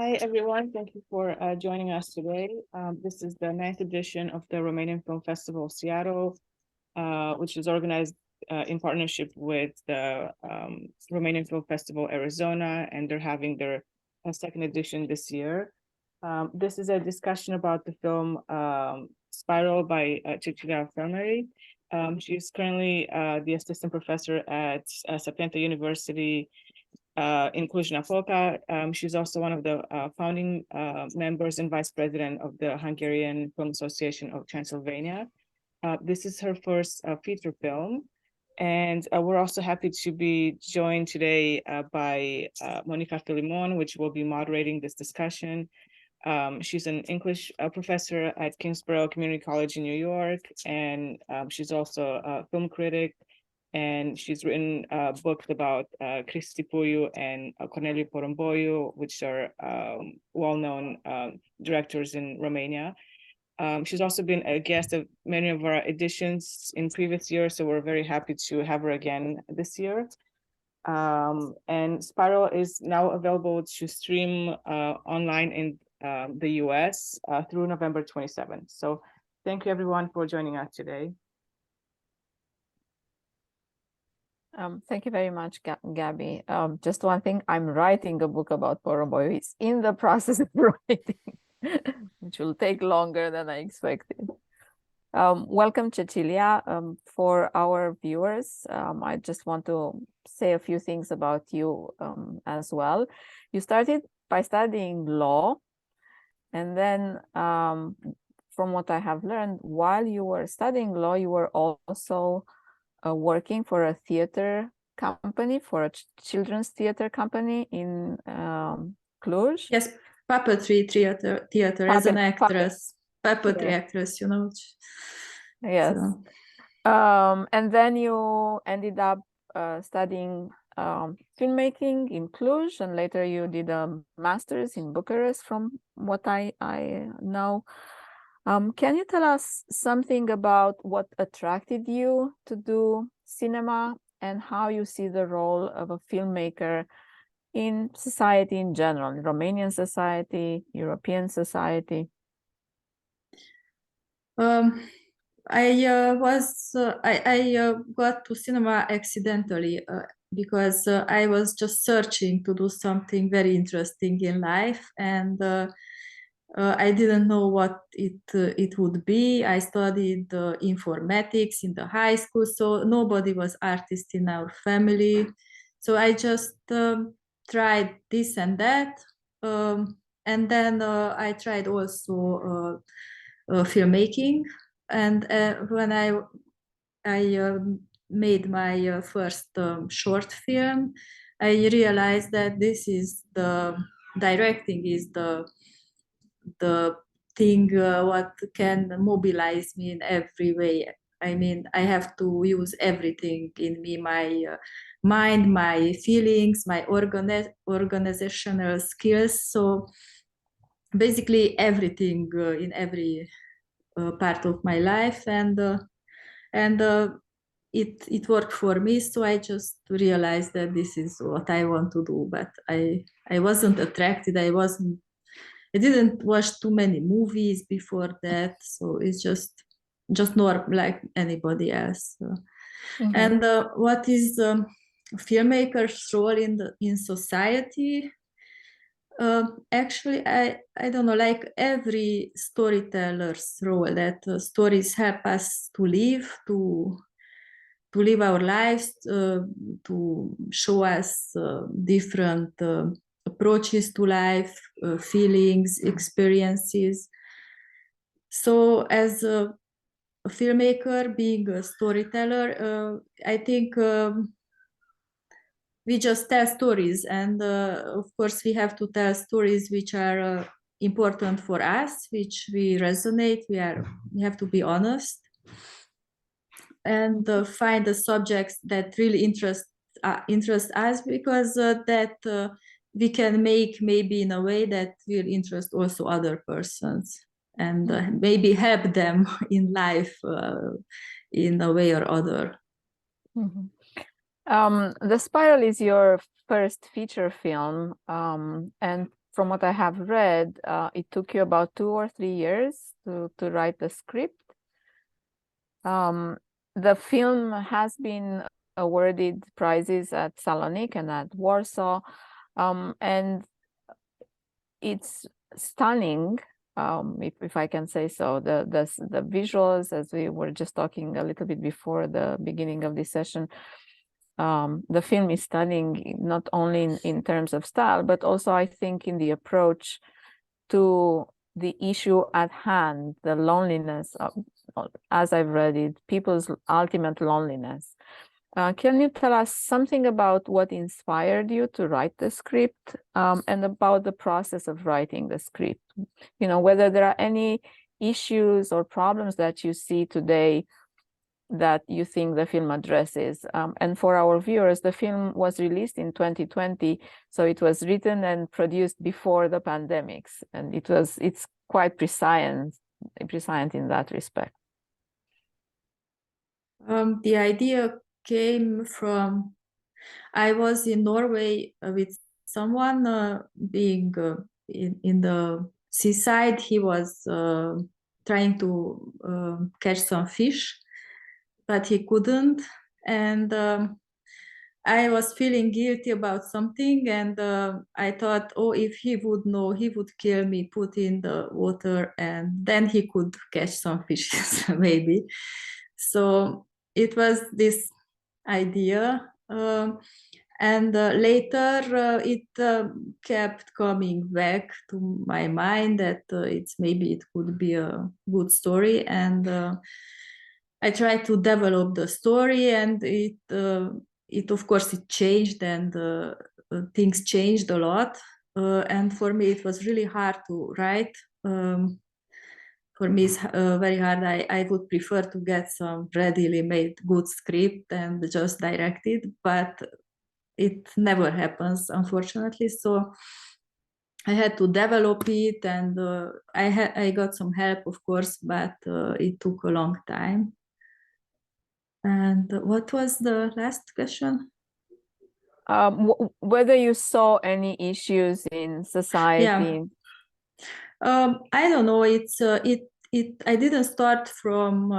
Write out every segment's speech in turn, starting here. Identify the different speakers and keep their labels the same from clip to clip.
Speaker 1: Hi, everyone. Thank you for joining us today. This is the 9th edition of the Romanian Film Festival of Seattle, which is organized in partnership with the Romanian Film Festival Arizona, and they're having their second edition this year. This is a discussion about the film Spiral by Cecília Felméri. She's currently the assistant professor at Sapienza University in Cluj-Napoca. She's also one of the founding members and vice president of the Hungarian Film Association of Transylvania. This is her first feature film. And we're also happy to be joined today by Monica Filimon, which will be moderating this discussion. She's an English professor at Kingsborough Community College in New York, and she's also a film critic. And she's written books about Cristi Puiu and Corneliu Porumboiu, which are well-known directors in Romania. She's also been a guest of many of our editions in previous years, so we're very happy to have her again this year. And Spiral is now available to stream online in the US through November 27th. So thank you everyone for joining us today.
Speaker 2: Thank you very much, Gabby. Just one thing, I'm writing a book about Porumboiu. It's in the process of writing, which will take longer than I expected. Welcome, Cecilia. For our viewers, I just want to say a few things about you as well. You started by studying law, and then from what I have learned, while you were studying law, you were also working for a theater company, for a children's theater company in Cluj.
Speaker 3: Yes, puppetry theater as an actress, puppetry actress, you know.
Speaker 2: Yes. So. And then you ended up studying filmmaking in Cluj, and later you did a master's in Bucharest, from what I know. Can you tell us something about what attracted you to do cinema and how you see the role of a filmmaker in society in general, in Romanian society, European society?
Speaker 3: I got to cinema accidentally because I was just searching to do something very interesting in life, and I didn't know what it would be. I studied informatics in the high school, so nobody was artist in our family. So I just tried this and that, and then I tried also filmmaking. And when I made my first short film, I realized that this is the directing is the thing what can mobilize me in every way. I mean, I have to use everything in me, my mind, my feelings, my organizational skills. So basically everything in every part of my life, and it worked for me. So I just realized that this is what I want to do. But I wasn't attracted. I didn't watch too many movies before that, so it's just normal like anybody else. Mm-hmm. And what is filmmaker's role in society? Actually, I don't know, like every storyteller's role, that stories help us to live our lives, to show us different approaches to life, feelings, experiences. So as a filmmaker, being a storyteller, I think we just tell stories, and of course we have to tell stories which are important for us, which we resonate. We have to be honest and find the subjects that really interest us, because that we can make maybe in a way that will interest also other persons, and maybe help them in life in a way or other.
Speaker 2: Mm-hmm. The Spiral is your first feature film, and from what I have read, it took you about 2 or 3 years to write the script. The film has been awarded prizes at Salonique and at Warsaw, and it's stunning, if I can say so. The visuals, as we were just talking a little bit before the beginning of this session, the film is stunning, not only in terms of style, but also I think in the approach to the issue at hand, the loneliness of, as I've read it, people's ultimate loneliness. Can you tell us something about what inspired you to write the script, and about the process of writing the script? You know, whether there are any issues or problems that you see today that you think the film addresses. And for our viewers, the film was released in 2020, so it was written and produced before the pandemics, and it's quite prescient in that respect.
Speaker 3: The idea came from, I was in Norway with someone being in the seaside. He was trying to catch some fish, but he couldn't. And I was feeling guilty about something, and I thought, oh, if he would know, he would kill me, put in the water, and then he could catch some fishes, maybe. So it was this idea. And later it kept coming back to my mind that maybe it could be a good story, and I tried to develop the story, and it of course it changed, and things changed a lot, and for me it was really hard to write. For me it's very hard. I would prefer to get some readily made good script and just direct it, but it never happens, unfortunately. So I had to develop it, and I got some help, of course, but it took a long time. And what was the last question?
Speaker 2: Whether you saw any issues in society.
Speaker 3: Yeah. I don't know. I didn't start from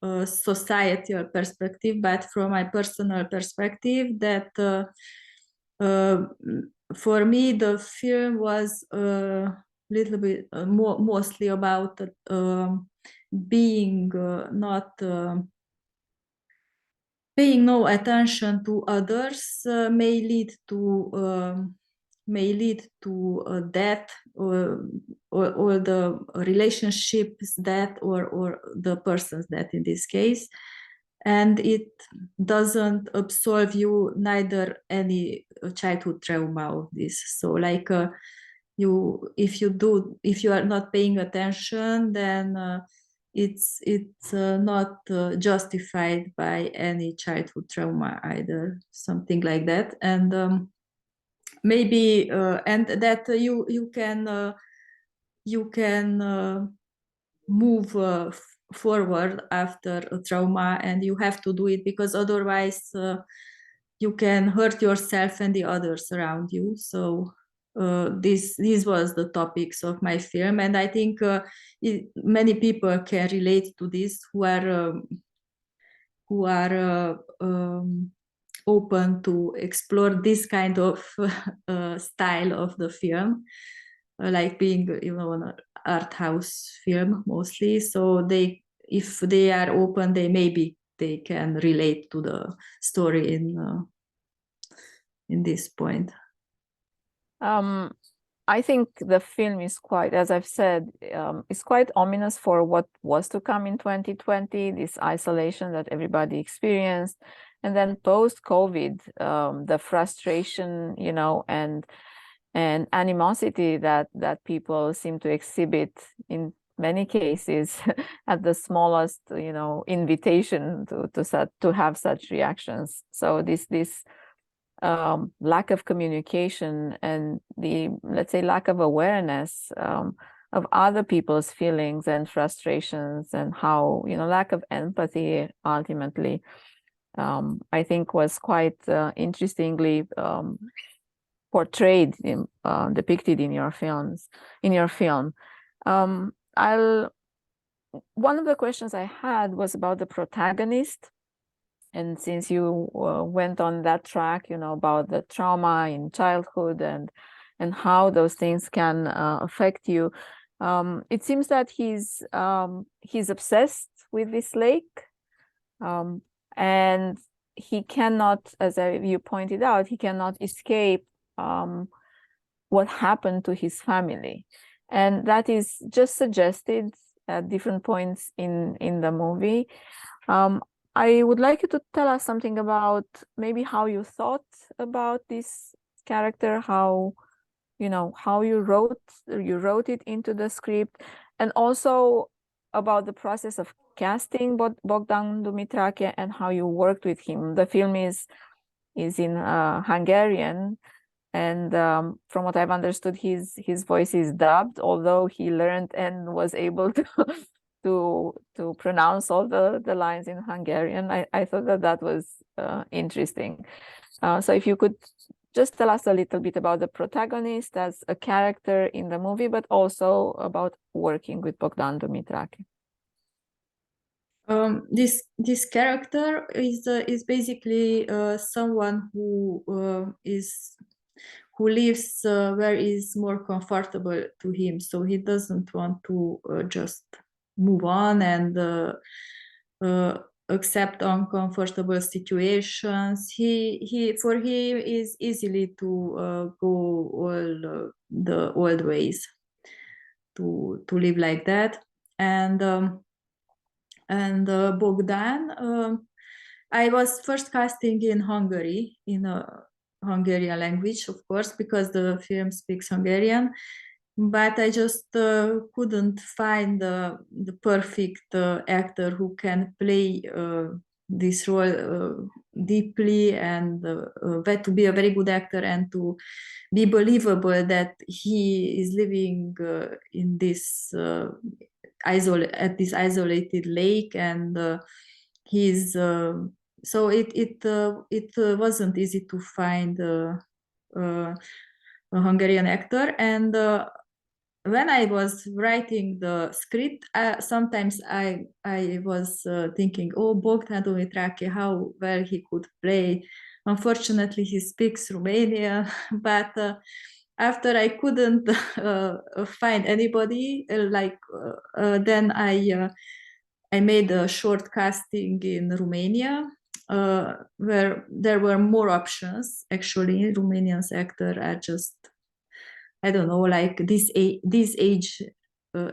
Speaker 3: a societal perspective, but from my personal perspective. That for me, the film was a little bit mostly about being not. Paying no attention to others may lead to death, or the relationships death, or the person's death in this case, and it doesn't absolve you neither any childhood trauma of this. So like if you are not paying attention, then it's not justified by any childhood trauma either, something like that. And maybe and that you can move forward after a trauma, and you have to do it, because otherwise you can hurt yourself and the others around you. So these was the topics of my film, and I think many people can relate to this who are open to explore this kind of style of the film, like being an art house film mostly. So if they are open, they can relate to the story in this point.
Speaker 2: I think the film is quite, as I've said, it's quite ominous for what was to come in 2020, this isolation that everybody experienced. And then post-COVID, the frustration, and animosity that people seem to exhibit in many cases at the smallest, invitation to have such reactions. So this lack of communication and the, let's say, lack of awareness of other people's feelings and frustrations, and how, lack of empathy ultimately, I think was quite interestingly portrayed, depicted in your film. One of the questions I had was about the protagonist. And since you went on that track, about the trauma in childhood and how those things can affect you, it seems that he's obsessed with this lake, and he cannot, as you pointed out, he cannot escape what happened to his family, and that is just suggested at different points in the movie. I would like you to tell us something about maybe how you thought about this character, how you wrote it into the script, and also about the process of casting Bogdan Dumitrache and how you worked with him. The film is in Hungarian, and from what I've understood, his voice is dubbed, although he learned and was able to pronounce all the lines in Hungarian. I thought that was interesting. So if you could just tell us a little bit about the protagonist as a character in the movie, but also about working with Bogdan Dumitrache.
Speaker 3: This character is basically someone who lives where is more comfortable to him, so he doesn't want to just move on and accept uncomfortable situations. For him is easily to go all the old ways, to live like that. And Bogdan, I was first casting in Hungary, in a Hungarian language, of course, because the film speaks Hungarian. But I just couldn't find the perfect actor who can play this role deeply, and to be a very good actor and to be believable that he is living in this at this isolated lake, and he's so it wasn't easy to find a Hungarian actor. And when I was writing the script, sometimes I was thinking, oh, Bogdan Dumitrache, how well he could play. Unfortunately, he speaks Romanian, but after I couldn't find anybody, then I made a short casting in Romania, where there were more options. Actually, Romanian actors are just, I don't know, like this age,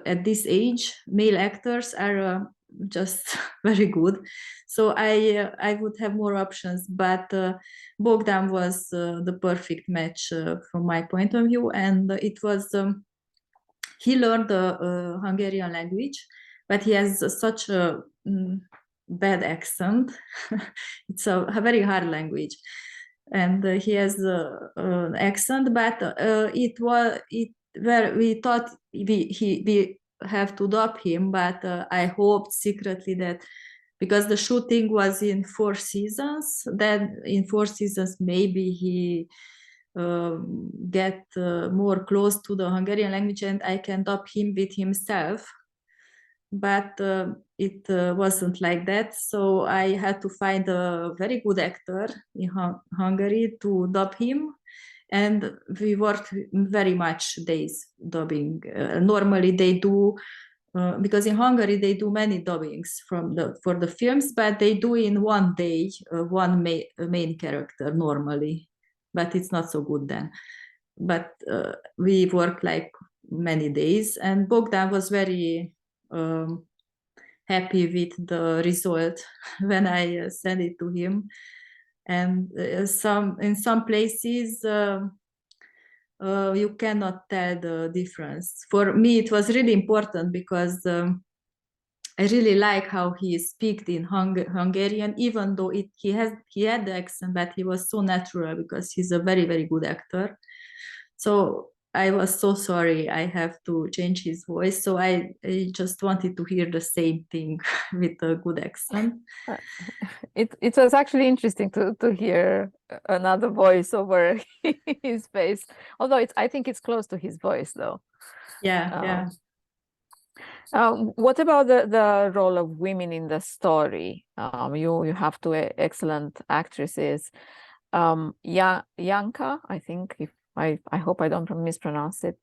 Speaker 3: at this age, male actors are just very good. So I would have more options, but Bogdan was the perfect match from my point of view. And it was, he learned the Hungarian language, but he has such a bad accent. It's a very hard language. And he has an accent, but where we thought we have to dub him, but I hoped secretly that because the shooting was in 4 seasons, then in 4 seasons maybe he get more close to the Hungarian language and I can dub him with himself. But it wasn't like that, so I had to find a very good actor in Hungary to dub him, and we worked very much days dubbing. Normally they do, because in Hungary they do many dubbings for the films, but they do in one day one main character normally, but it's not so good then. But we worked like many days, and Bogdan was very happy with the result when I sent it to him. And in some places you cannot tell the difference. For me, it was really important because I really like how he speaks in Hungarian, even though he had the accent, but he was so natural because he's a very, very good actor. So I was so sorry I have to change his voice. So I just wanted to hear the same thing with a good accent.
Speaker 2: It was actually interesting to hear another voice over his face. Although I think it's close to his voice though.
Speaker 3: Yeah.
Speaker 2: What about the role of women in the story? You have two excellent actresses. Janka, I think, if I hope I don't mispronounce it,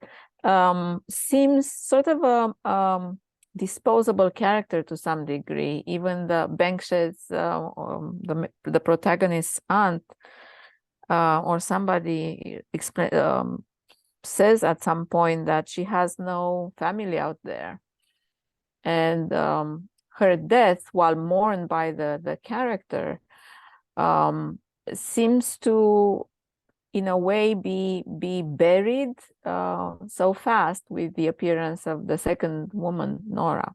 Speaker 2: seems sort of a disposable character to some degree. Even the Bence's the protagonist's aunt or somebody says at some point that she has no family out there, and her death, while mourned by the character, seems to in a way be buried so fast with the appearance of the second woman, Nora.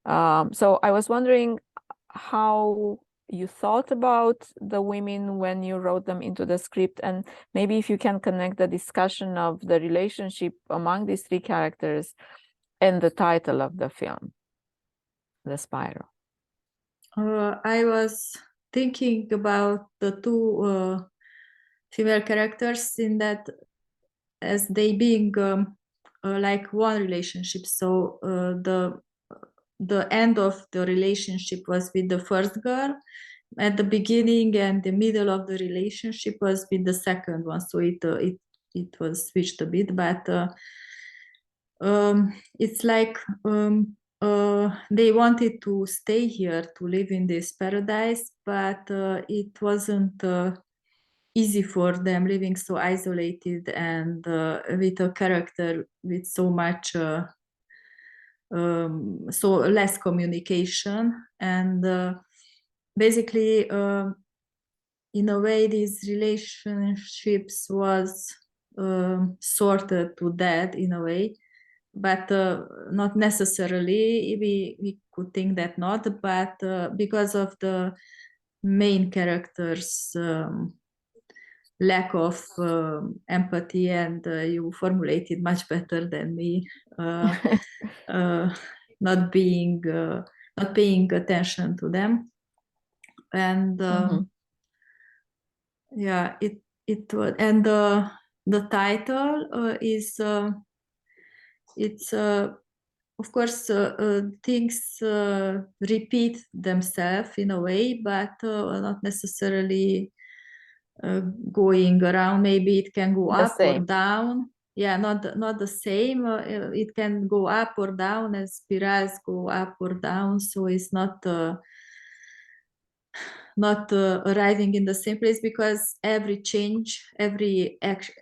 Speaker 2: So I was wondering how you thought about the women when you wrote them into the script, and maybe if you can connect the discussion of the relationship among these three characters and the title of the film, The Spiral.
Speaker 3: I was thinking about the two female characters in that as they being like one relationship. So the end of the relationship was with the first girl at the beginning, and the middle of the relationship was with the second one. So it was switched a bit, but it's like they wanted to stay here to live in this paradise, but it wasn't easy for them living so isolated and with a character with so much so less communication, and basically in a way these relationships was sorted to death in a way, but not necessarily. We could think that not, but because of the main characters lack of empathy, and you formulated much better than me, not paying attention to them, and yeah, it was, and the title is it's of course things repeat themselves in a way, but not necessarily going around. Maybe it can go
Speaker 2: The
Speaker 3: up or
Speaker 2: same.
Speaker 3: down. Yeah, not the same. It can go up or down as spirals go up or down. So it's not arriving in the same place, because every change, every action,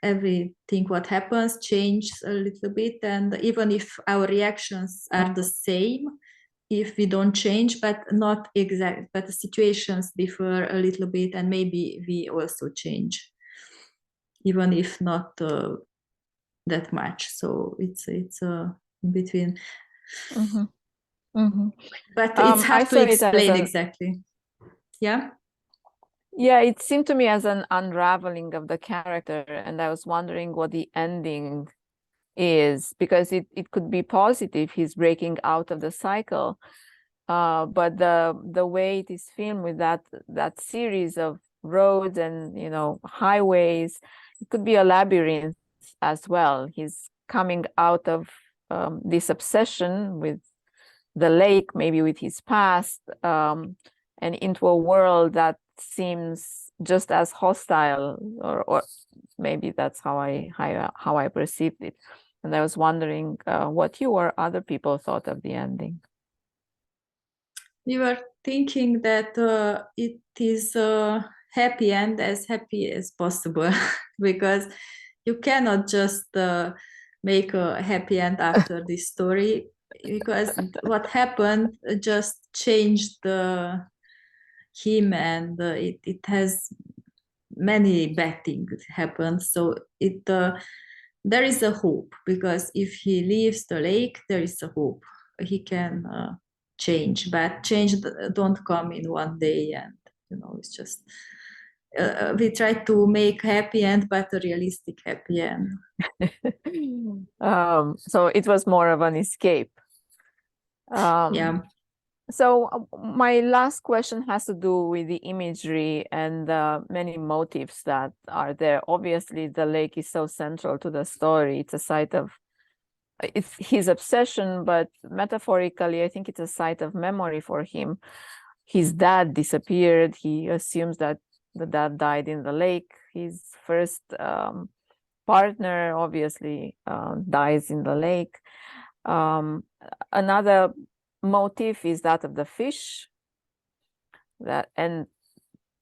Speaker 3: everything what happens changes a little bit, and even if our reactions are the same, if we don't change, but not exact, but the situations differ a little bit, and maybe we also change, even if not that much. So it's in between. But it's hard to explain exactly. Yeah.
Speaker 2: Yeah, it seemed to me as an unraveling of the character, and I was wondering what the ending is, because it could be positive, he's breaking out of the cycle, but the way it is filmed with that series of roads and highways, it could be a labyrinth as well. He's coming out of this obsession with the lake, maybe with his past, and into a world that seems just as hostile, or maybe that's how I perceived it. And I was wondering what you or other people thought of the ending.
Speaker 3: We were thinking that it is a happy end, as happy as possible, because you cannot just make a happy end after this story, because what happened just changed him, and it has many bad things happened. So there is a hope, because if he leaves the lake, there is a hope he can change, but change don't come in one day, and it's just we tried to make happy end, but a realistic happy end.
Speaker 2: So it was more of an escape.
Speaker 3: Yeah.
Speaker 2: So my last question has to do with the imagery and many motifs that are there. Obviously, the lake is so central to the story. It's a site of, it's his obsession, but metaphorically, I think it's a site of memory for him. His dad disappeared. He assumes that the dad died in the lake. His first partner obviously dies in the lake. Another motif is that of the fish, and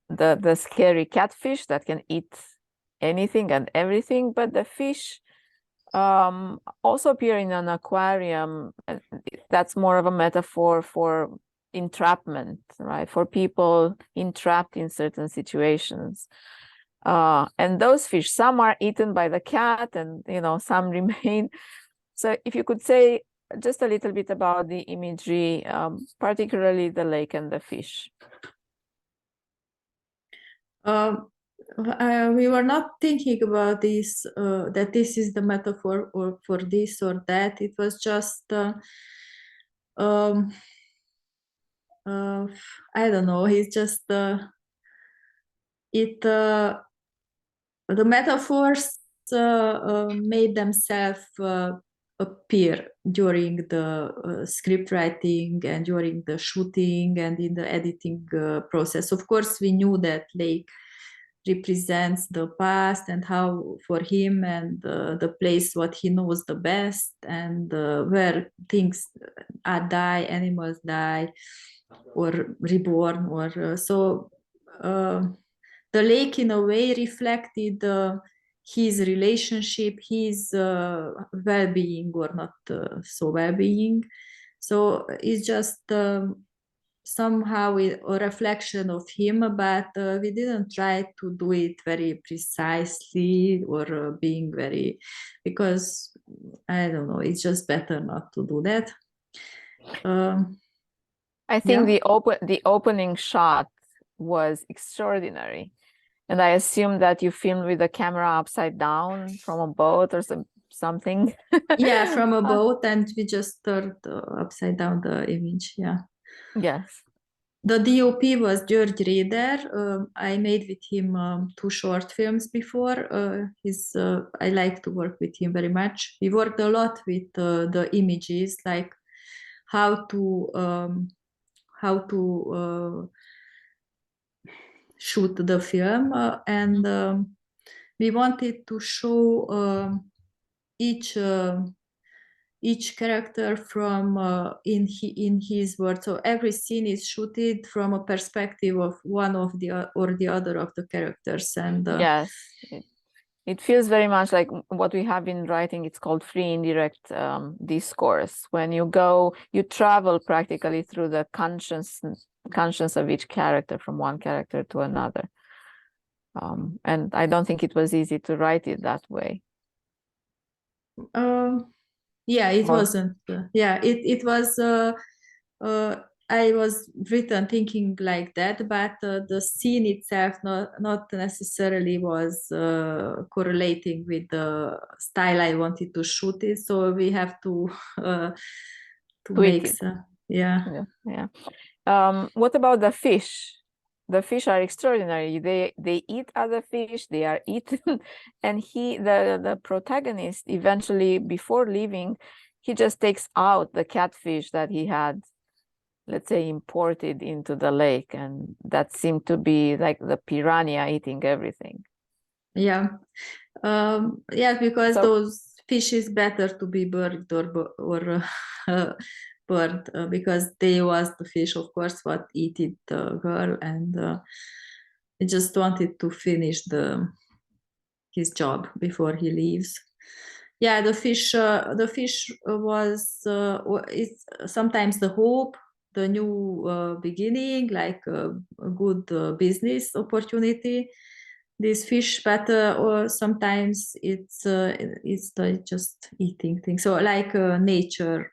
Speaker 2: the scary catfish that can eat anything and everything, but the fish also appear in an aquarium. That's more of a metaphor for entrapment, right? For people entrapped in certain situations. And those fish, some are eaten by the cat, and some remain. So if you could say just a little bit about the imagery, particularly the lake and the fish.
Speaker 3: We were not thinking about this, that this is the metaphor or for this or that. It was just, I don't know, it's just, the metaphors made themselves appear during the script writing and during the shooting and in the editing process. Of course, we knew that lake represents the past and how for him, and the place what he knows the best, and where things die, animals die or reborn, or so the lake in a way reflected his relationship, his well-being or not so well-being. So it's just somehow a reflection of him, but we didn't try to do it very precisely or being very, because I don't know, it's just better not to do that.
Speaker 2: I think the opening shot was extraordinary, and I assume that you filmed with the camera upside down from a boat or something.
Speaker 3: Yeah, from a boat, and we just turned upside down the image. Yeah.
Speaker 2: Yes.
Speaker 3: The DOP was George Reeder. I made with him 2 short films before. I like to work with him very much. We worked a lot with the images, like how to shoot the film, and we wanted to show each character from in his words. So every scene is shooted from a perspective of one of the or the other of the characters, and
Speaker 2: yes, it feels very much like what we have in writing. It's called free indirect discourse. When you travel practically through the conscience of each character, from one character to another. And I don't think it was easy to write it that way.
Speaker 3: Yeah, it wasn't. Yeah, it was. I was written thinking like that, but the scene itself not necessarily was correlating with the style I wanted to shoot it. So we have to make some. Yeah.
Speaker 2: What about the fish? The fish are extraordinary. They eat other fish. They are eaten, and the protagonist, eventually, before leaving, he just takes out the catfish that he had, let's say, imported into the lake, and that seemed to be like the piranha eating everything.
Speaker 3: Yeah, because those fish is better to be burned or burned, because they was the fish, of course, what eated the girl, and he just wanted to finish his job before he leaves. Yeah, the fish was it's sometimes the hope, the new beginning, like a good business opportunity. This fish, but or sometimes it's just eating things. So like nature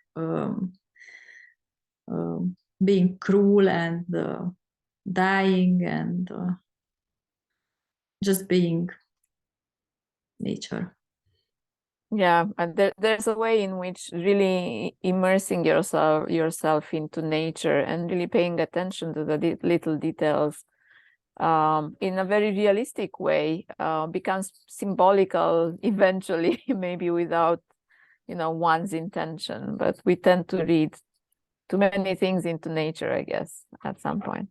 Speaker 3: being cruel and dying, and just being nature.
Speaker 2: Yeah, and there's a way in which really immersing yourself into nature and really paying attention to the little details in a very realistic way becomes symbolical eventually, maybe without, one's intention. But we tend to read too many things into nature, I guess, at some point.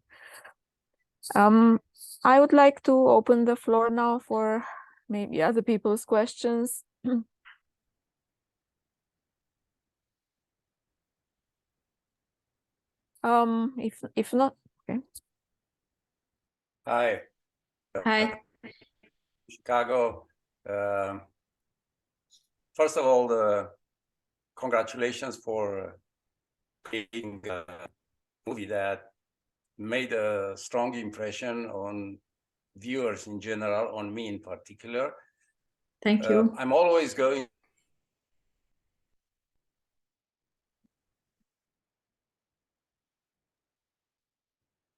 Speaker 2: I would like to open the floor now for maybe other people's questions. If not, okay.
Speaker 4: Hi.
Speaker 3: Hi.
Speaker 4: Chicago. First of all, congratulations for creating a movie that made a strong impression on viewers in general, on me in particular.
Speaker 3: Thank you.
Speaker 4: I'm always going.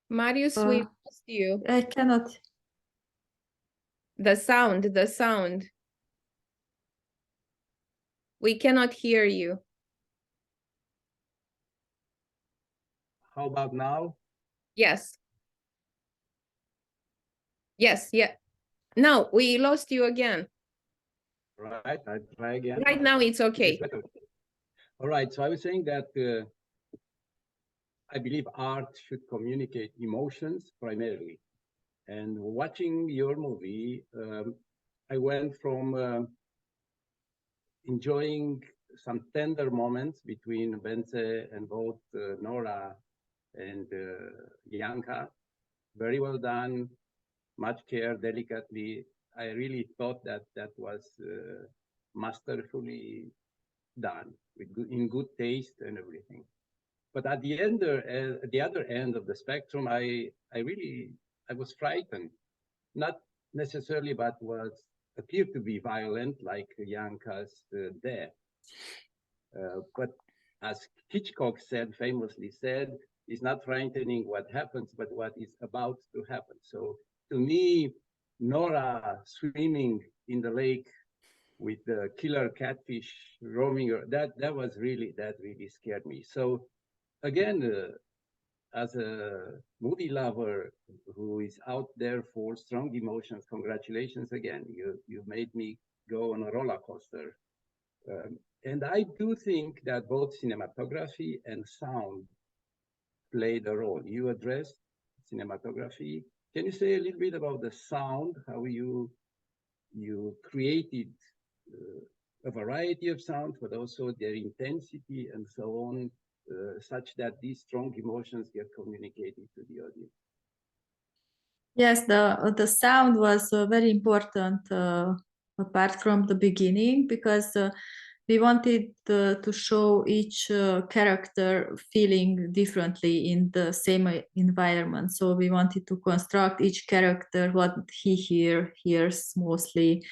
Speaker 5: Marius, we lost you.
Speaker 3: I cannot.
Speaker 5: The sound. We cannot hear you.
Speaker 4: How about now?
Speaker 5: Yes. Yes, yeah. No, we lost you again.
Speaker 4: Right, I try again.
Speaker 5: Right now it's okay.
Speaker 4: All right, so I was saying that I believe art should communicate emotions primarily. And watching your movie, I went from enjoying some tender moments between Bence and both Nora and Janka. Very well done, much care, delicately. I really thought that that was masterfully done, in good taste and everything. But at the other end of the spectrum, I was frightened, not necessarily, but appeared to be violent, like Janka's death. But as Hitchcock famously said, it's not frightening what happens, but what is about to happen. So to me, Nora swimming in the lake with the killer catfish roaming, that really scared me. So again, as a movie lover who is out there for strong emotions, congratulations again. You made me go on a roller coaster. And I do think that both cinematography and sound played a role. You addressed cinematography. Can you say a little bit about the sound, how you created a variety of sounds, but also their intensity and so on, such that these strong emotions get communicated to the audience?
Speaker 3: Yes, the sound was very important apart from the beginning, because we wanted to show each character feeling differently in the same environment. So we wanted to construct each character, what he hears mostly.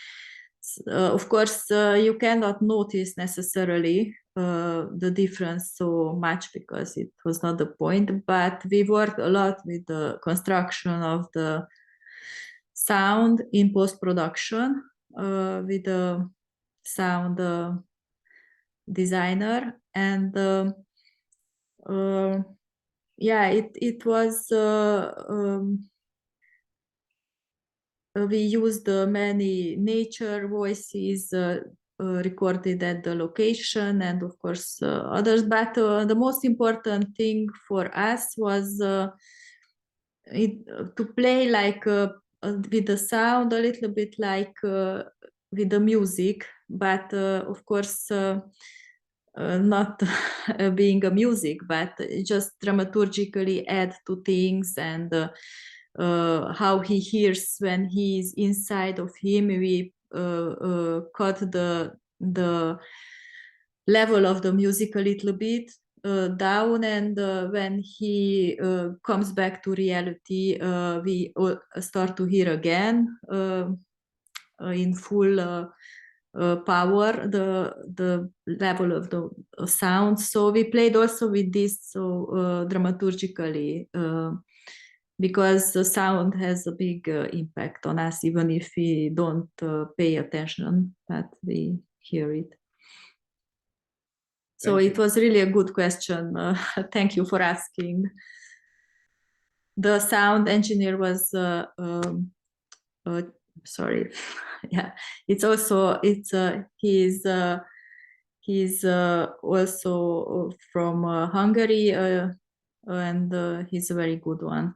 Speaker 3: Of course, you cannot notice necessarily the difference so much, because it was not the point, but we worked a lot with the construction of the sound in post-production with the sound designer, and yeah, it was we used many nature voices recorded at the location, and of course others, but the most important thing for us was to play like with the sound a little bit like with the music, but of course not being a music, but just dramaturgically add to things, and how he hears when he's inside of him. We cut the level of the music a little bit down, and when he comes back to reality, we start to hear again in full power the level of the sound. So we played also with this, so dramaturgically because the sound has a big impact on us, even if we don't pay attention, but we hear it. So
Speaker 4: Thank
Speaker 3: it
Speaker 4: you.
Speaker 3: was really a good question. Thank you for asking. The sound engineer was sorry. Yeah, he's also from Hungary, and he's a very good one.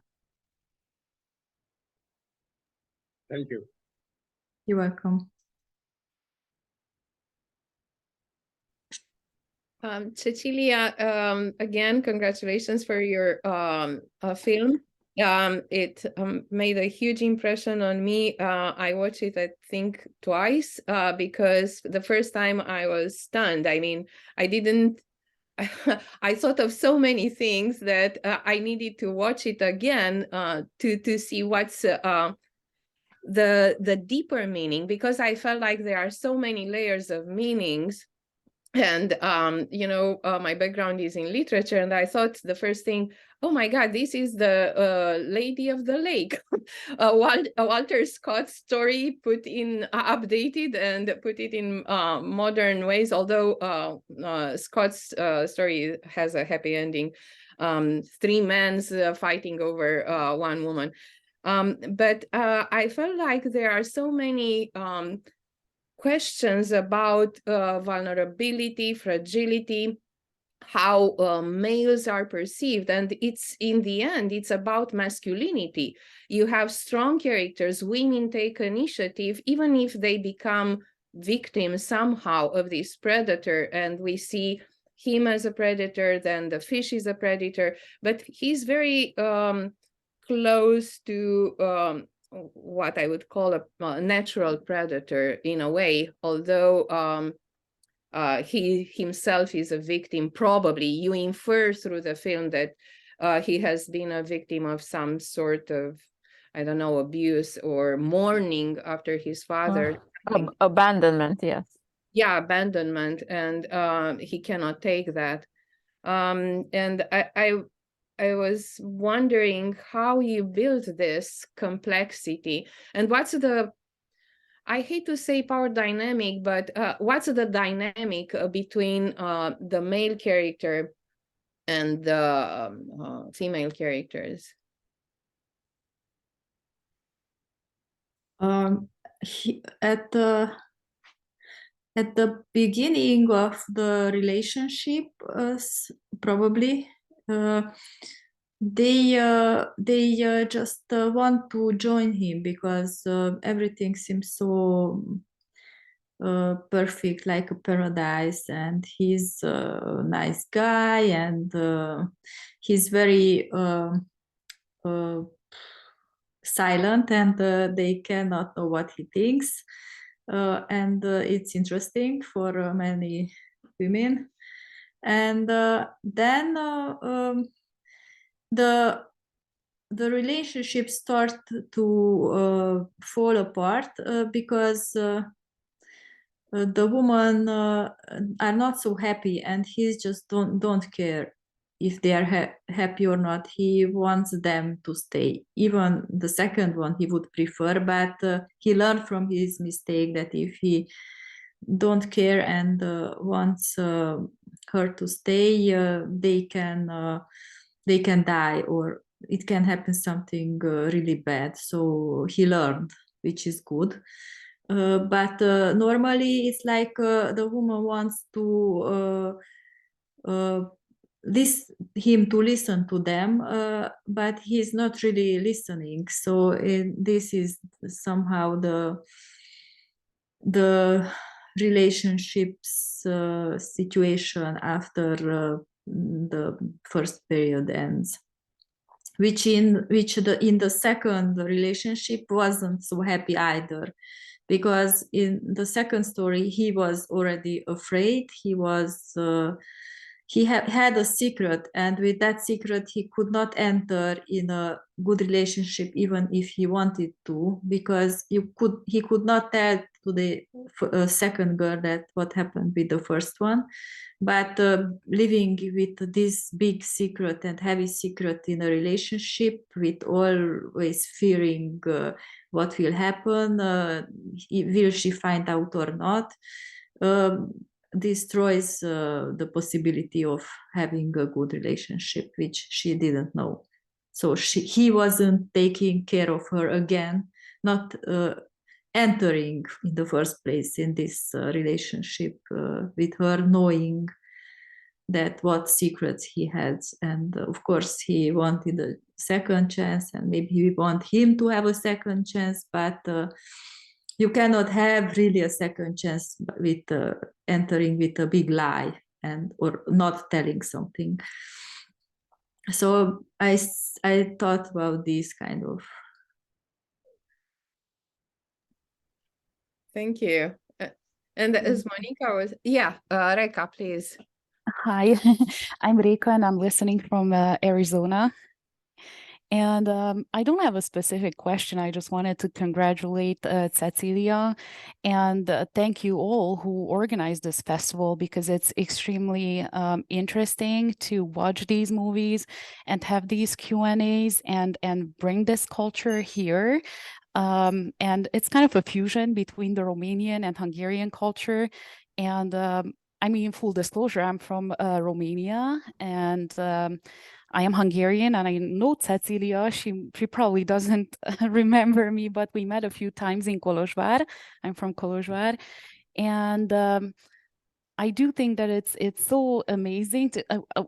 Speaker 4: Thank you.
Speaker 3: You're welcome.
Speaker 5: Cecilia, again, congratulations for your film. It made a huge impression on me. I watched it, I think, twice because the first time I was stunned. I mean, I didn't, I thought of so many things that I needed to watch it again to see what's the deeper meaning, because I felt like there are so many layers of meanings. And, you know, my background is in literature, and I thought the first thing, oh my God, this is the Lady of the Lake, Walter Scott's story put in, updated and put it in modern ways, although Scott's story has a happy ending, 3 men fighting over 1 woman. But I felt like there are so many questions about vulnerability, fragility, how males are perceived. And it's, in the end, it's about masculinity. You have strong characters, women take initiative, even if they become victims somehow of this predator. And we see him as a predator, then the fish is a predator, but he's very close to what I would call a natural predator in a way, although he himself is a victim. Probably you infer through the film that he has been a victim of some sort of, I don't know, abuse or mourning after his father.
Speaker 2: Abandonment, yes.
Speaker 5: Yeah, abandonment, and he cannot take that. And I was wondering how you built this complexity, and what's the, I hate to say power dynamic, but what's the dynamic between the male character and the female characters?
Speaker 3: At the beginning of the relationship, probably they just want to join him because everything seems so perfect, like a paradise, and he's a nice guy, and he's very silent, and they cannot know what he thinks, and it's interesting for many women. And then the relationship start to fall apart because the women are not so happy, and he's just don't care if they are happy or not. He wants them to stay. Even the second one he would prefer, but he learned from his mistake that if he don't care and wants her to stay, they can die, or it can happen something really bad. So he learned, which is good. But normally it's like the woman wants to him to listen to them, but he's not really listening. So this is somehow the relationships situation after the first period ends, which in the second relationship wasn't so happy either, because in the second story he was already afraid. He had a secret, and with that secret he could not enter in a good relationship even if he wanted to, because he could not tell to the second girl that what happened with the first one, but living with this big secret and heavy secret in a relationship, with always fearing what will happen, will she find out or not, destroys the possibility of having a good relationship, which she didn't know. So he wasn't taking care of her again, not entering in the first place in this relationship with her, knowing that what secrets he had. And of course, he wanted a second chance, and maybe we want him to have a second chance, but you cannot have really a second chance with entering with a big lie and or not telling something. So I thought about this kind of.
Speaker 5: Thank you. And as Monica was, Reka, please.
Speaker 6: Hi, I'm Reka and I'm listening from Arizona. And I don't have a specific question. I just wanted to congratulate Cecilia and thank you all who organized this festival, because it's extremely interesting to watch these movies and have these Q&As and bring this culture here. And it's kind of a fusion between the Romanian and Hungarian culture. And I mean, full disclosure, I'm from Romania, and I am Hungarian, and I know Cecilia. She probably doesn't remember me, but we met a few times in Kolozsvár. I'm from Kolozsvár, and I do think that it's so amazing.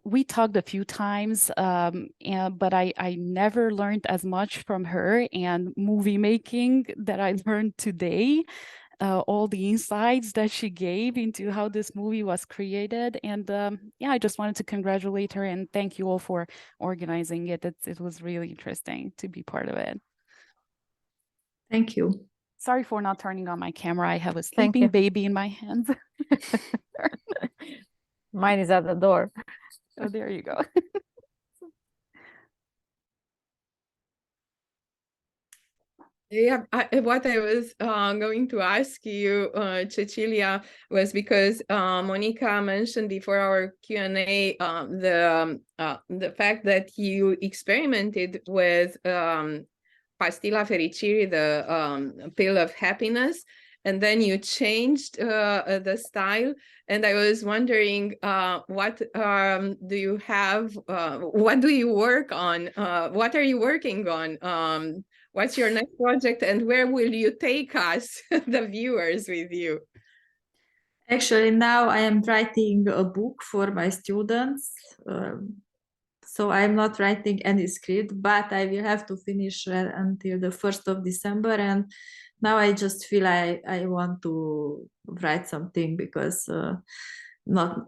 Speaker 6: We talked a few times, but I never learned as much from her and movie making that I learned today. All the insights that she gave into how this movie was created. And I just wanted to congratulate her and thank you all for organizing it. It was really interesting to be part of it.
Speaker 3: Thank you.
Speaker 6: Sorry for not turning on my camera. I have a sleeping baby in my hands.
Speaker 2: Mine is at the door.
Speaker 6: Oh, there you go.
Speaker 5: Yeah, what I was going to ask you, Cecilia, was because Monica mentioned before our Q&A the fact that you experimented with pastilla fericirii, the pill of happiness, and then you changed the style. And I was wondering, what do you have? What do you work on? What are you working on? What's your next project, and where will you take us, the viewers, with you?
Speaker 3: Actually, now I am writing a book for my students. So I'm not writing any script, but I will have to finish until the 1st of December. And now I just feel I want to write something, because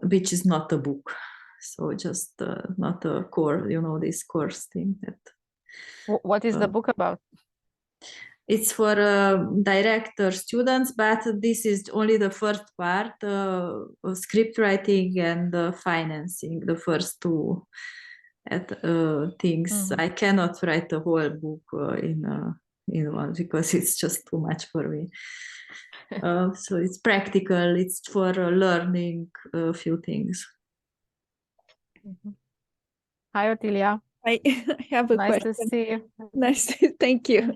Speaker 3: which is not a book. So just not a core, this course thing.
Speaker 2: What is the book about?
Speaker 3: It's for director students, but this is only the first part of script writing and financing, the first two things. I cannot write a whole book in one, because it's just too much for me. So it's practical. It's for learning a few things.
Speaker 2: Hi, Ottilia.
Speaker 7: I have a
Speaker 2: Nice
Speaker 7: question.
Speaker 2: to see you.
Speaker 7: Nice, thank you.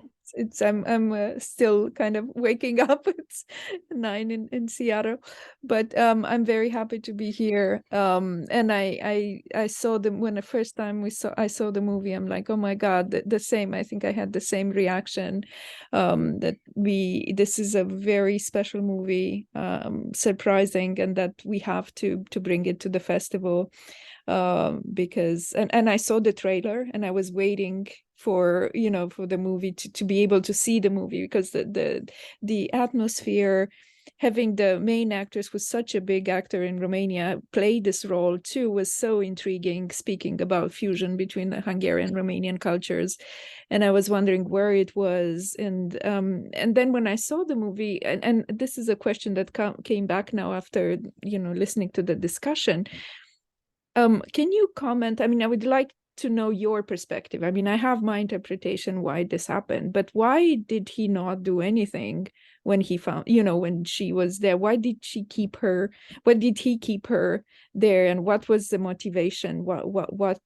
Speaker 7: I'm still kind of waking up. It's 9 in Seattle, but I'm very happy to be here. And I saw them when the first time I saw the movie. I'm like, oh my God, the same. I think I had the same reaction. That this is a very special movie, surprising, and that we have to bring it to the festival. Because and I saw the trailer and I was waiting for for the movie to be able to see the movie, because the atmosphere, having the main actress who's such a big actor in Romania play this role too, was so intriguing, speaking about fusion between the Hungarian and Romanian cultures. And I was wondering where it was, and then when I saw the movie, and this is a question that came back now after listening to the discussion. Can you comment? I mean, I would like to know your perspective. I mean, I have my interpretation why this happened, but why did he not do anything when he found, when she was there. Why did he keep her there, and what was the motivation? What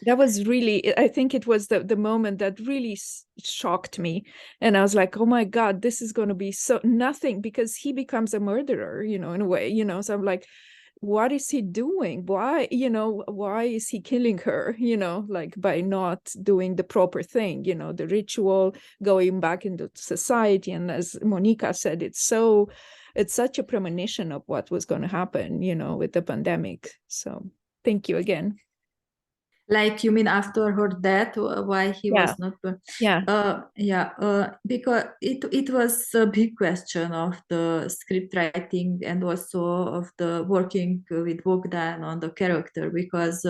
Speaker 7: that was really, I think it was the moment that really shocked me. And I was like, oh my God, this is going to be so nothing, because he becomes a murderer, in a way, so I'm like, what is he doing? Why is he killing her, like by not doing the proper thing, the ritual, going back into society. And as Monica said, it's such a premonition of what was going to happen, with the pandemic. So thank you again.
Speaker 3: Like, you mean after her death, why he was not? Because it was a big question of the script writing and also of the working with Bogdan on the character, because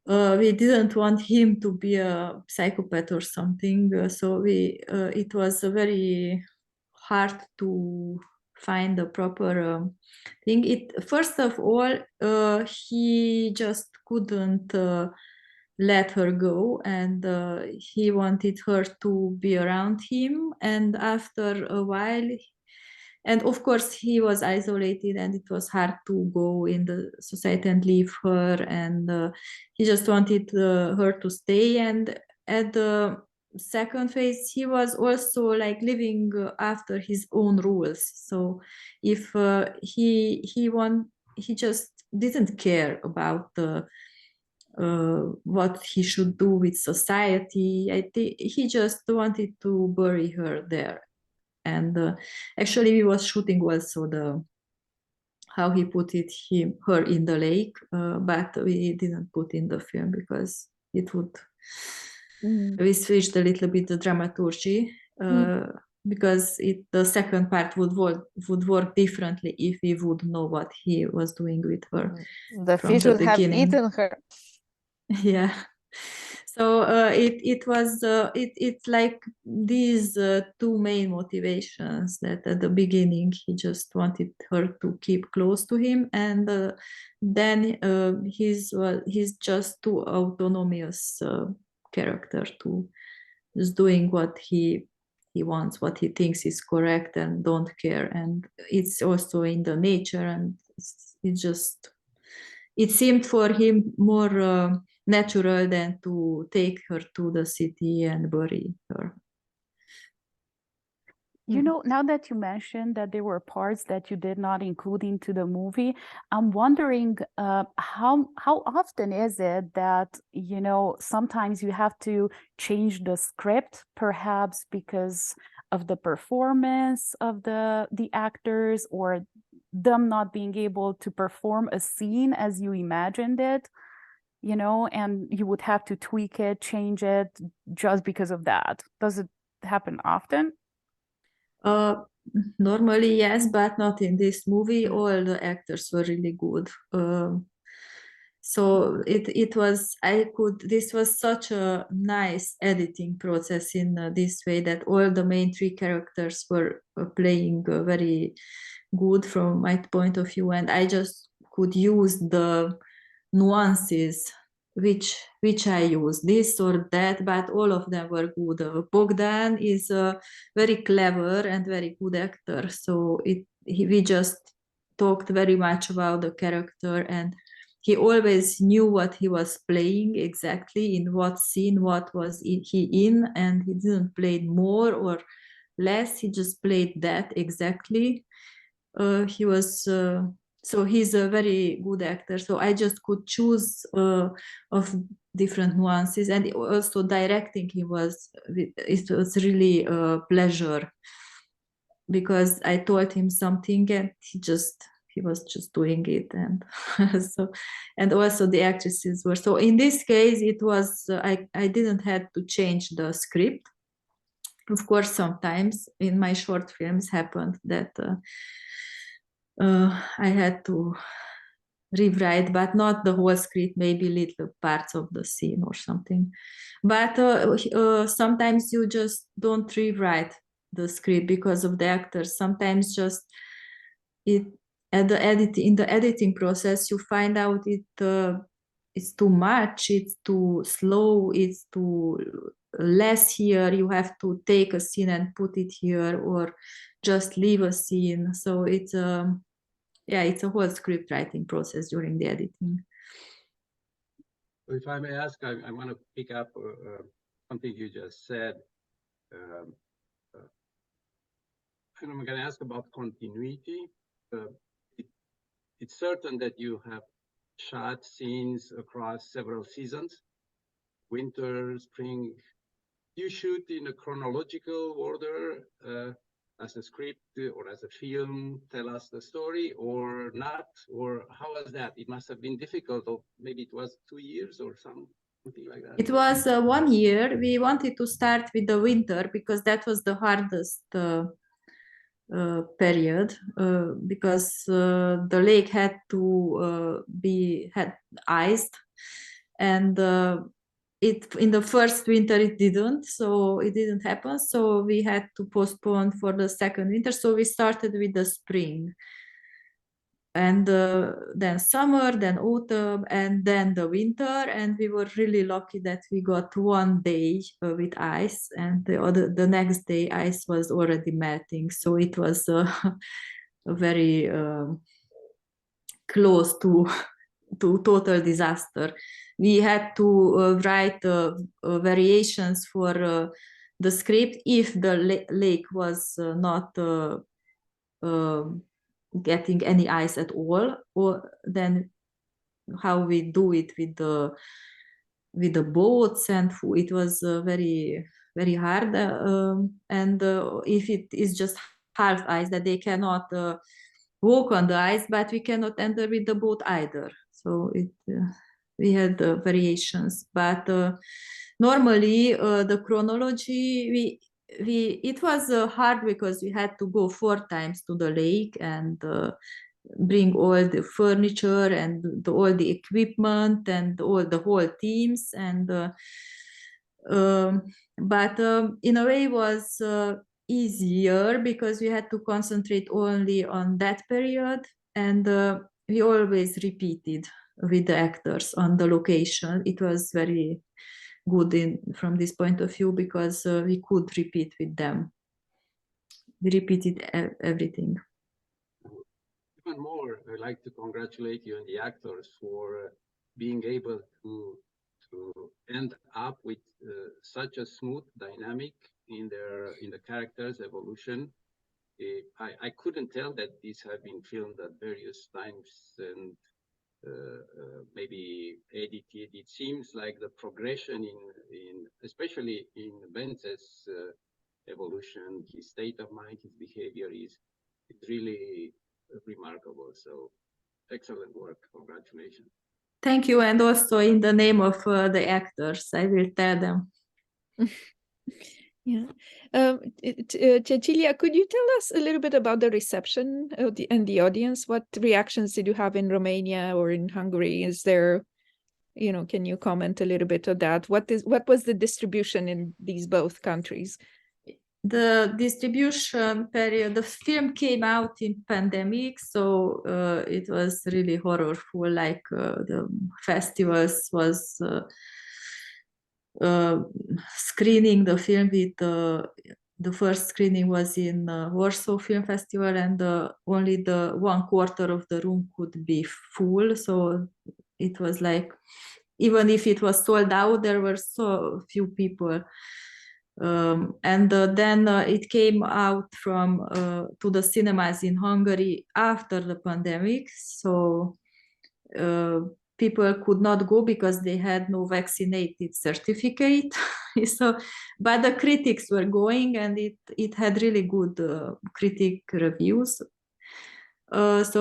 Speaker 3: we didn't want him to be a psychopath or something. So it was very hard to find the proper thing. First of all, he just couldn't let her go, and he wanted her to be around him. And after a while, and of course he was isolated, and it was hard to go in the society and leave her, and he just wanted her to stay. And at the second phase, he was also like living after his own rules. So if he just didn't care about what he should do with society. I think he just wanted to bury her there. And actually we was shooting also how he put her in the lake, but we didn't put in the film because it would we switched a little bit the dramaturgy, because the second part would work differently if we would know what he was doing with her.
Speaker 2: The fish would have eaten her.
Speaker 3: Yeah. So it's like these two main motivations, that at the beginning he just wanted her to keep close to him, and then he's just too autonomous character to just doing what he wants, what he thinks is correct, and don't care. And it's also in the nature, and it seemed for him more natural than to take her to the city and bury her.
Speaker 6: Now that you mentioned that there were parts that you did not include into the movie, I'm wondering how often is it that, sometimes you have to change the script, perhaps because of the performance of the actors, or them not being able to perform a scene as you imagined it, and you would have to tweak it, change it just because of that. Does it happen often?
Speaker 3: Normally, yes, but not in this movie. All the actors were really good. So this was such a nice editing process in this way, that all the main three characters were playing very good from my point of view, and I just could use the nuances which I use, this or that, but all of them were good. Bogdan is a very clever and very good actor, so we just talked very much about the character, and he always knew what he was playing exactly, in what scene, what was he in, and he didn't play more or less, he just played that exactly. He was so he's a very good actor, so I just could choose of different nuances. And also directing it was really a pleasure, because I told him something and he was just doing it. And so, and also the actresses were, so in this case it was I didn't have to change the script. Of course, sometimes in my short films happened that I had to rewrite, but not the whole script, maybe little parts of the scene or something. But sometimes you just don't rewrite the script because of the actors. Sometimes just in the editing process, you find out it's too much, it's too slow, it's too less here, you have to take a scene and put it here, or just leave a scene. So it's it's a whole script writing process during the editing.
Speaker 4: If I may ask, I want to pick up something you just said. And I'm going to ask about continuity. It's certain that you have shot scenes across several seasons, winter, spring. Do you shoot in a chronological order as a script or as a film, tell us the story, or not? Or how was that? It must have been difficult, or maybe it was 2 years or something like that.
Speaker 3: It was 1 year. We wanted to start with the winter because that was the hardest period, because the lake had to had iced, and in the first winter it didn't happen, so we had to postpone for the second winter. So we started with the spring, and then summer, then autumn, and then the winter. And we were really lucky that we got 1 day with ice, and the next day ice was already melting. So it was a very close to total disaster. We had to write variations for the script if the lake was not getting any ice at all, or then how we do it with the boats, and it was very, very hard. And if it is just half ice, that they cannot walk on the ice, but we cannot enter with the boat either. So we had variations, but normally the chronology, it was hard because we had to go 4 times to the lake and bring all the furniture and all the equipment and the whole teams. And but in a way it was easier because we had to concentrate only on that period, and we always repeated with the actors on the location. It was very good from this point of view because we could repeat with them. We repeated everything.
Speaker 4: Even more, I'd like to congratulate you and the actors for being able to end up with such a smooth dynamic in the characters' evolution. I couldn't tell that these have been filmed at various times and maybe edited. It seems like the progression in especially in Bence's evolution, his state of mind, his behavior is really remarkable. So excellent work. Congratulations.
Speaker 3: Thank you. And also in the name of the actors, I will tell them.
Speaker 7: Yeah. Cecilia, could you tell us a little bit about the reception and the audience? What reactions did you have in Romania or in Hungary? Is there, can you comment a little bit on that? What was the distribution in these both countries?
Speaker 3: The distribution period, the film came out in pandemic, so it was really horrorful. Like the festivals was screening the film with the first screening was in Warsaw Film Festival, and only the 1/4 of the room could be full. So it was like, even if it was sold out, there were so few people. And then it came out to the cinemas in Hungary after the pandemic. So people could not go because they had no vaccinated certificate. So, but the critics were going, and it had really good critic reviews. So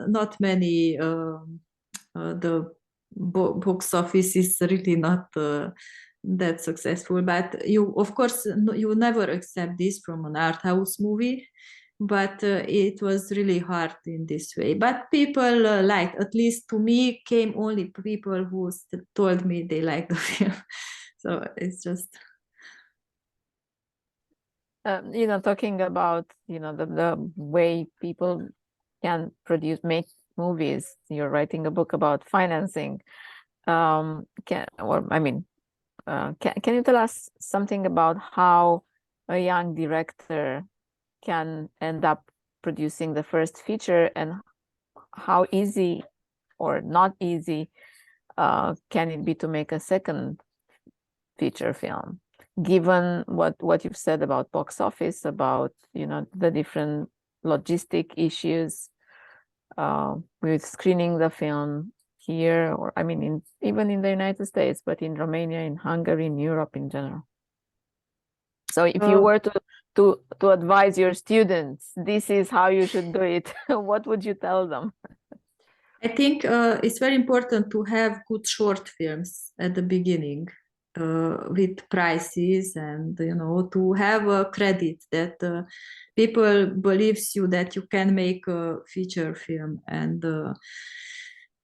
Speaker 3: not many, the box office is really not that successful. But you, of course, you never accept this from an art house movie. But it was really hard in this way. But people liked, at least to me, came only people who told me they liked the film. So it's just...
Speaker 2: talking about, the way people can make movies. You're writing a book about financing. can you tell us something about how a young director can end up producing the first feature, and how easy or not easy can it be to make a second feature film, given what you've said about box office, about the different logistic issues with screening the film here, or I mean even in the United States, but in Romania, in Hungary, in Europe in general. So if you were to advise your students, this is how you should do it, what would you tell them?
Speaker 3: I think it's very important to have good short films at the beginning with prices, and to have a credit that people believes you that you can make a feature film, and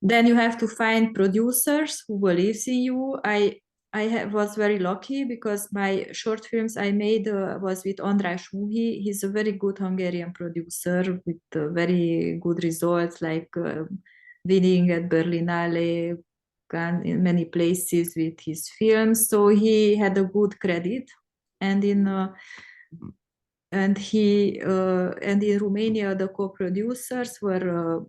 Speaker 3: then you have to find producers who believes in you. I was very lucky because my short films I made was with András Muhi. He's a very good Hungarian producer with very good results, like winning at Berlinale, gone in many places with his films. So he had a good credit, and in Romania the co-producers were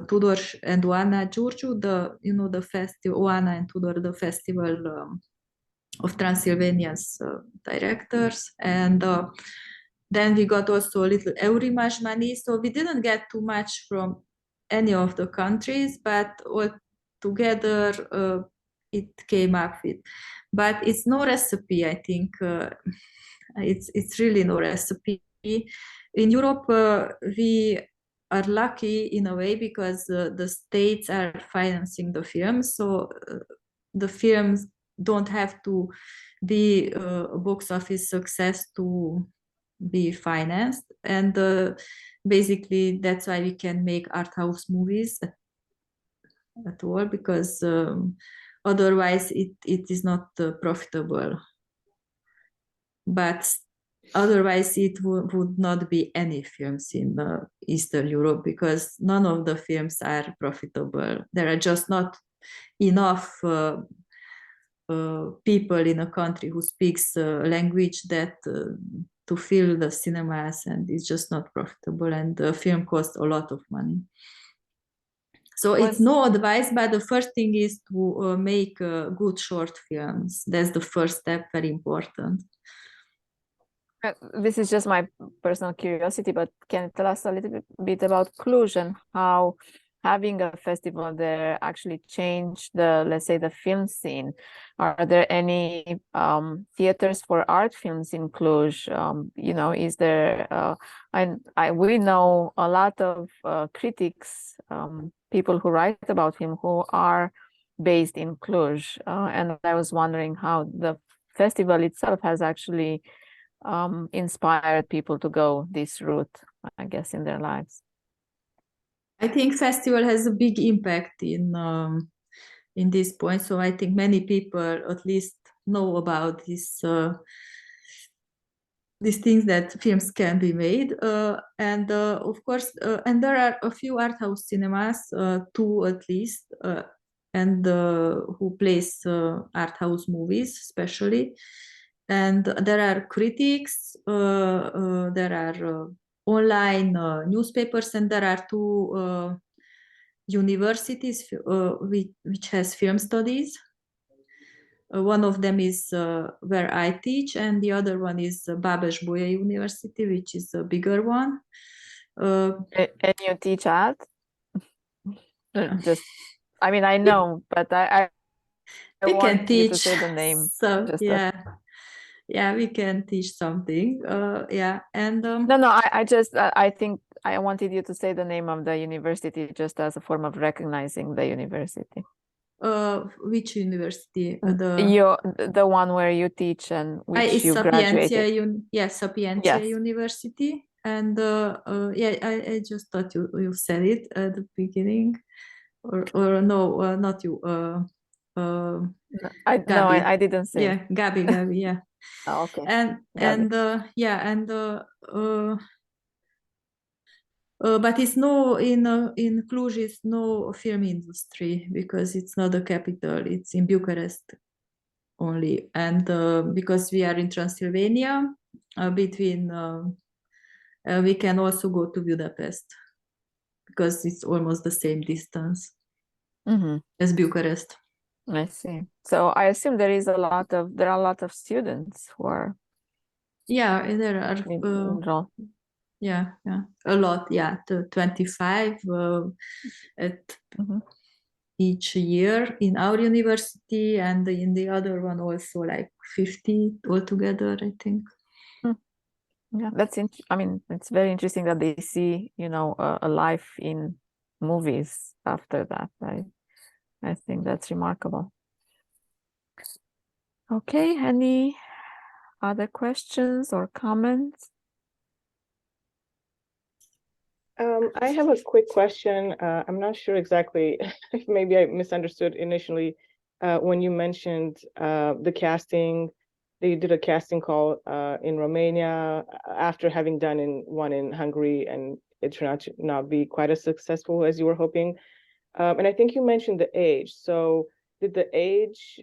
Speaker 3: Tudor and Oana Giurgiu, the festival, Oana and Tudor, the festival of Transylvania's directors, and then we got also a little Eurimage money. So we didn't get too much from any of the countries, but all together it came up with. But it's no recipe, I think. It's really no recipe. In Europe, we are lucky in a way because the states are financing the films, so the films don't have to be a box office success to be financed, and basically that's why we can make art house movies at all, because otherwise it is not profitable. But otherwise it would not be any films in Eastern Europe, because none of the films are profitable. There are just not enough people in a country who speaks language that to fill the cinemas, and it's just not profitable, and the film costs a lot of money. So it's no advice, but the first thing is to make good short films. That's the first step, very important.
Speaker 2: This is just my personal curiosity, but can you tell us a little bit about Cluj and how having a festival there actually changed the, let's say, the film scene? Are there any theaters for art films in Cluj? Is there? We know a lot of critics, people who write about film, who are based in Cluj, and I was wondering how the festival itself has actually inspired people to go this route, I guess, in their lives.
Speaker 3: I think festival has a big impact in this point. So I think many people at least know about these things that films can be made, and of course, and there are a few art house cinemas, two at least, and who place art house movies, especially. And there are critics, there are online newspapers, and there are two universities which has film studies. One of them is where I teach, and the other one is Babes-Bolyai University, which is a bigger one.
Speaker 2: And you teach art? Just, I mean, I know, but I want you to say the name.
Speaker 3: So yeah, we can teach something. And
Speaker 2: no, I think I wanted you to say the name of the university just as a form of recognizing the university.
Speaker 3: Which university?
Speaker 2: The one where you teach and which you graduated.
Speaker 3: Sapientia University. And I just thought you said it at the beginning, or no, not you.
Speaker 2: I didn't say.
Speaker 3: Yeah, Gabi, yeah.
Speaker 2: Oh, okay.
Speaker 3: But it's no in Cluj. It's no film industry because it's not the capital. It's in Bucharest only. And because we are in Transylvania, we can also go to Budapest because it's almost the same distance as Bucharest.
Speaker 2: I see. So I assume there are a lot of students who are
Speaker 3: there are
Speaker 2: enrolled.
Speaker 3: a lot, 25 at each year in our university, and in the other one also like 50 altogether, I think.
Speaker 2: Yeah, it's very interesting that they see, a life in movies after that. I think that's remarkable. Okay, any other questions or comments?
Speaker 1: I have a quick question. I'm not sure exactly, maybe I misunderstood initially when you mentioned the casting. They did a casting call in Romania after having done one in Hungary, and it turned out to not be quite as successful as you were hoping. And I think you mentioned the age. So did the age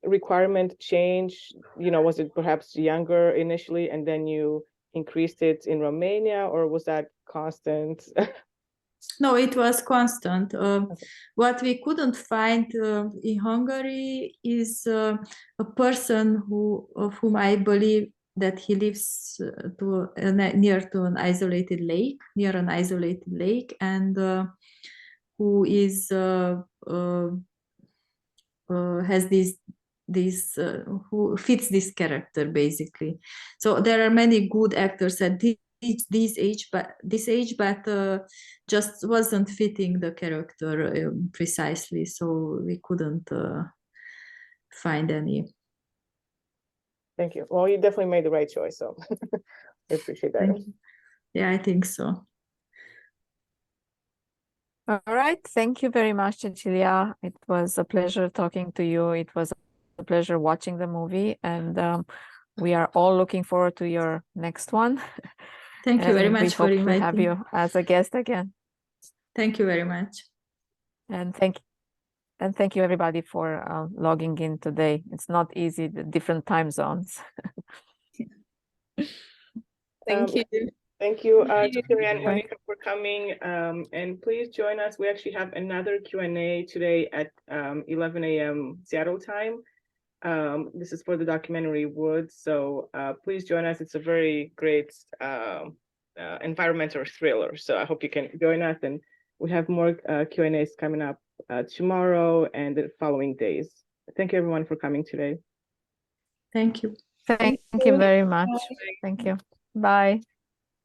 Speaker 1: requirement change? Was it perhaps younger initially and then you increased it in Romania, or was that constant?
Speaker 3: No, it was constant. What we couldn't find in Hungary is a person of whom I believe that he lives near an isolated lake, and who is has who fits this character basically. So there are many good actors at this age, but just wasn't fitting the character precisely. So we couldn't find any.
Speaker 1: Thank you. Well, you definitely made the right choice, so I appreciate that.
Speaker 3: Yeah, I think so.
Speaker 2: All right. Thank you very much, Cecilia. It was a pleasure talking to you. It was a pleasure watching the movie, and we are all looking forward to your next one.
Speaker 3: Thank you very much for inviting me.
Speaker 2: We hope to have you as a guest again.
Speaker 3: Thank you very much.
Speaker 2: And thank you everybody for logging in today. It's not easy, the different time zones.
Speaker 5: Thank you.
Speaker 1: Thank you, Cecilia and Monica, for coming. And please join us. We actually have another Q&A today at 11 a.m. Seattle time. This is for the documentary Woods. So please join us. It's a very great environmental thriller. So I hope you can join us. And we have more Q&As coming up tomorrow and the following days. Thank you, everyone, for coming today.
Speaker 3: Thank you.
Speaker 2: Thank you very much. Thank you. Bye.